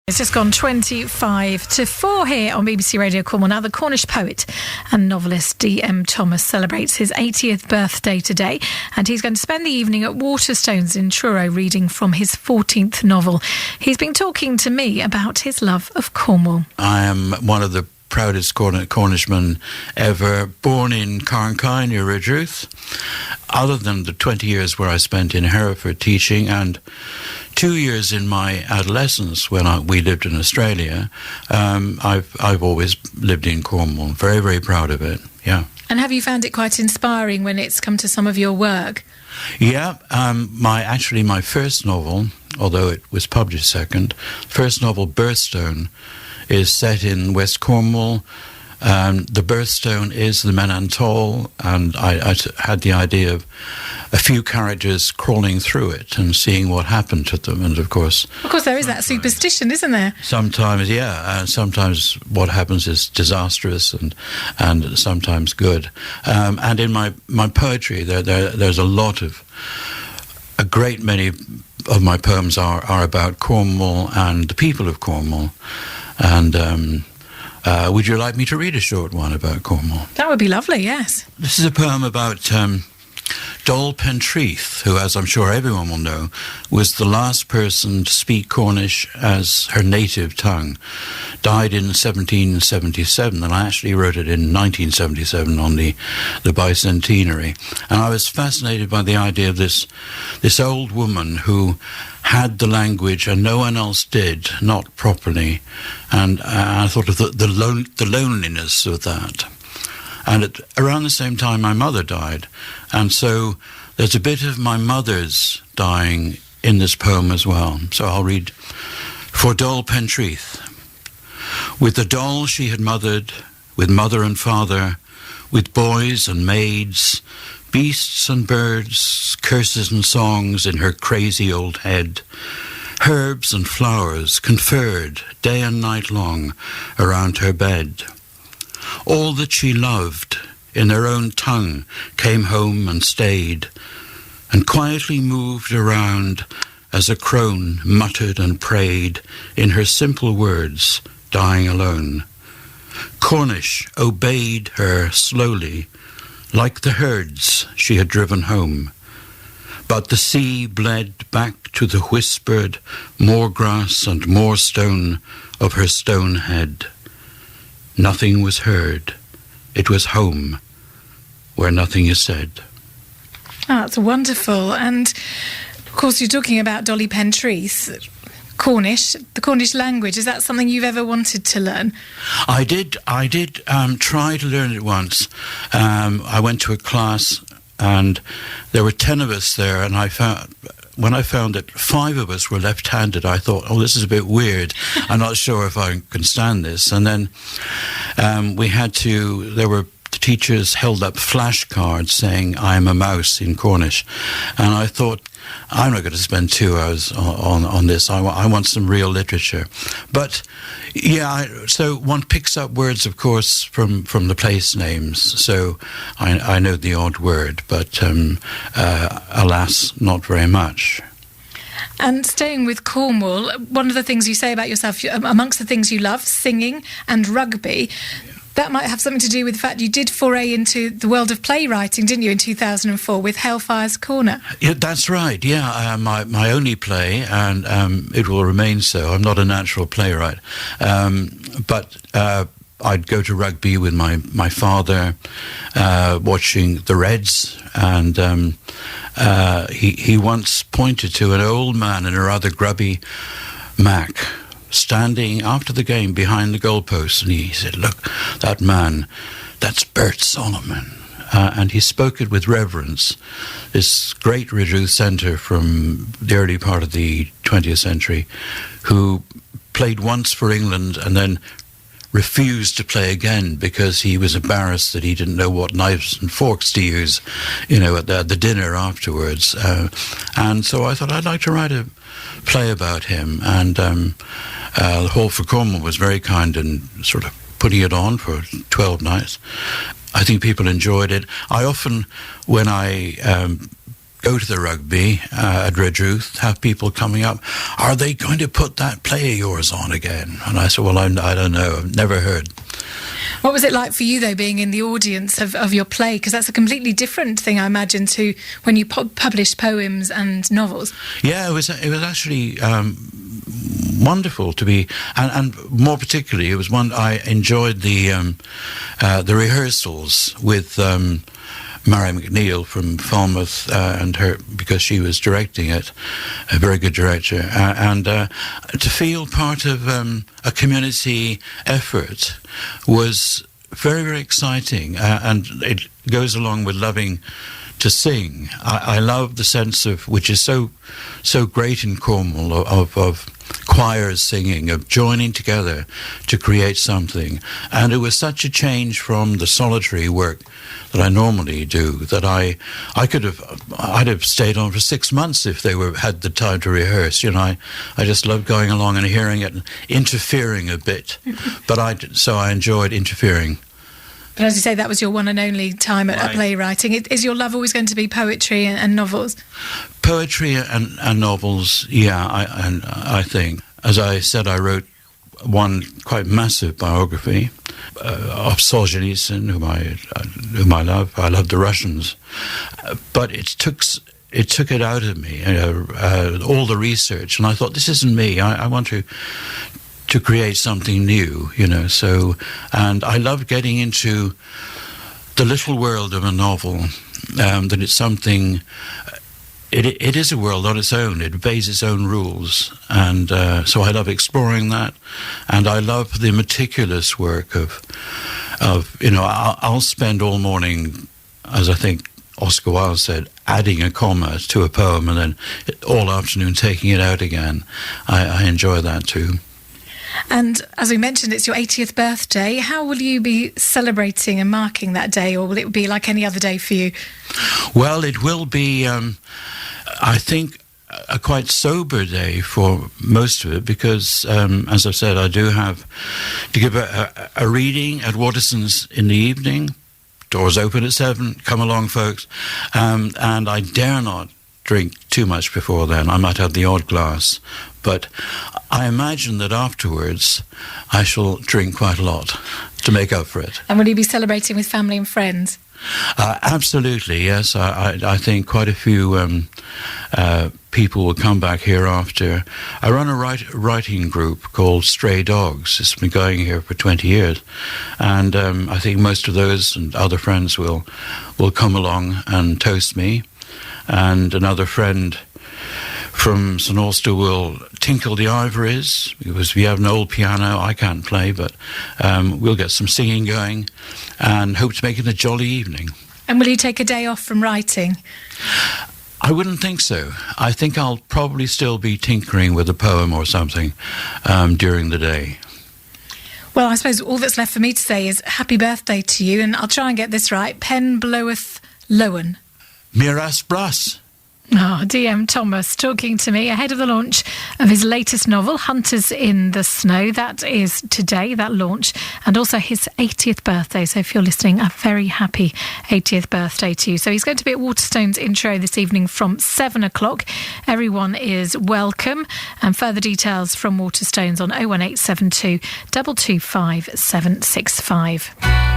It's just gone 25 to 4 here on BBC Radio Cornwall. Now, the Cornish poet and novelist D.M. Thomas celebrates his 80th birthday today, and he's going to spend the evening at Waterstones in Truro reading from his 14th novel. He's been talking to me about his love of Cornwall. I am one of the proudest Cornishmen ever, born in Carnkine near Redruth. Other than the 20 years where I spent in Hereford teaching and 2 years in my adolescence when we lived in Australia, I've always lived in Cornwall. Very, very proud of it, yeah. And have you found it quite inspiring when it's come to some of your work? Yeah, my first novel, although it was published second, first novel, Birthstone, is set in West Cornwall. The birthstone is the Menantol, and I had the idea of a few characters crawling through it and seeing what happened to them. And of course there is that superstition, isn't there? Sometimes, yeah. Sometimes what happens is disastrous and sometimes good. And in my poetry, there's a great many of my poems are about Cornwall and the people of Cornwall. And would you like me to read a short one about Cornwall? That would be lovely, yes. This is a poem about Dolly Pentreath, who, as I'm sure everyone will know, was the last person to speak Cornish as her native tongue. Died in 1777, and I actually wrote it in 1977 on the bicentenary. And I was fascinated by the idea of this old woman who had the language and no one else did, not properly. And I thought of the loneliness of that. And around the same time, my mother died. And so there's a bit of my mother's dying in this poem as well. So I'll read. For Dolly Pentreath. With the doll she had mothered, with mother and father, with boys and maids, beasts and birds, curses and songs in her crazy old head, herbs and flowers conferred day and night long around her bed. All that she loved in their own tongue came home and stayed, and quietly moved around as a crone muttered and prayed in her simple words, dying alone. Cornish obeyed her slowly, like the herds she had driven home. But the sea bled back to the whispered more grass and more stone of her stone head. Nothing was heard. It was home, where nothing is said. Oh, that's wonderful. And, of course, you're talking about Dolly Pentreath, Cornish, the Cornish language. Is that something you've ever wanted to learn? I did try to learn it once. I went to a class, and there were 10 of us there, and when I found that 5 of us were left-handed, I thought, oh, this is a bit weird. I'm not sure if I can stand this. And then the teachers held up flashcards saying, I'm a mouse in Cornish. And I thought, I'm not going to spend 2 hours on this. I want some real literature. But, yeah, so one picks up words, of course, from the place names. So I know the odd word, but alas, not very much. And staying with Cornwall, one of the things you say about yourself, amongst the things you love, singing and rugby, that might have something to do with the fact you did foray into the world of playwriting, didn't you, in 2004 with Hellfire's Corner? Yeah, that's right, yeah. My only play, and it will remain so. I'm not a natural playwright. But I'd go to rugby with my father, watching the Reds, and he once pointed to an old man in a rather grubby Mac standing after the game behind the goalpost, and he said, look, that man, that's Bert Solomon. And he spoke it with reverence. This great Redruth centre from the early part of the 20th century, who played once for England and then refused to play again because he was embarrassed that he didn't know what knives and forks to use, at the dinner afterwards. And so I thought I'd like to write a play about him. And the Hall for Cornwall was very kind in sort of putting it on for 12 nights. I think people enjoyed it. I often, when I go to the rugby at Redruth, have people coming up, are they going to put that play of yours on again? And I said, well, I don't know, I've never heard. What was it like for you, though, being in the audience of your play? Because that's a completely different thing, I imagine, to when you published poems and novels. Yeah, it was actually wonderful to be, and more particularly, it was one I enjoyed the rehearsals with Mary McNeil from Falmouth and her, because she was directing it, a very good director, and to feel part of a community effort was very, very exciting, and it goes along with loving to sing. I love the sense of, which is so great in Cornwall, of choirs singing, of joining together to create something. And it was such a change from the solitary work that I normally do that I'd have stayed on for 6 months if they had the time to rehearse. I just loved going along and hearing it and interfering a bit. So I enjoyed interfering. But as you say, that was your one and only time at playwriting. Is your love always going to be poetry and novels? Poetry and novels, yeah, I think. As I said, I wrote one quite massive biography of Solzhenitsyn, whom I love. I love the Russians. But it took it out of me, all the research. And I thought, this isn't me. I want to create something new, so, and I love getting into the little world of a novel, that it's something, it is a world on its own, it obeys its own rules, and so I love exploring that, and I love the meticulous work of I'll spend all morning, as I think Oscar Wilde said, adding a comma to a poem, and then all afternoon taking it out again. I enjoy that too. And as we mentioned, it's your 80th birthday. How will you be celebrating and marking that day, or will it be like any other day for you? Well, it will be, I think, a quite sober day for most of it because, as I've said, I do have to give a reading at Waterson's in the evening. Doors open at 7. Come along, folks. And I dare not drink too much before then. I might have the odd glass, but I imagine that afterwards I shall drink quite a lot to make up for it. And will you be celebrating with family and friends? Absolutely, yes. I think quite a few people will come back here after. I run a writing group called Stray Dogs. It's been going here for 20 years. And I think most of those and other friends will come along and toast me. And another friend from St Austell will tinkle the ivories, because we have an old piano. I can't play, but we'll get some singing going and hope to make it a jolly evening. And will you take a day off from writing? I wouldn't think so. I think I'll probably still be tinkering with a poem or something during the day. Well, I suppose all that's left for me to say is happy birthday to you, and I'll try and get this right. Pen bloweth lowen. Miras Bras. Oh, D.M. Thomas talking to me ahead of the launch of his latest novel, Hunters in the Snow. That is today, that launch, and also his 80th birthday. So if you're listening, a very happy 80th birthday to you. So he's going to be at Waterstones Intro this evening from 7 o'clock. Everyone is welcome. And further details from Waterstones on 01872 225 765.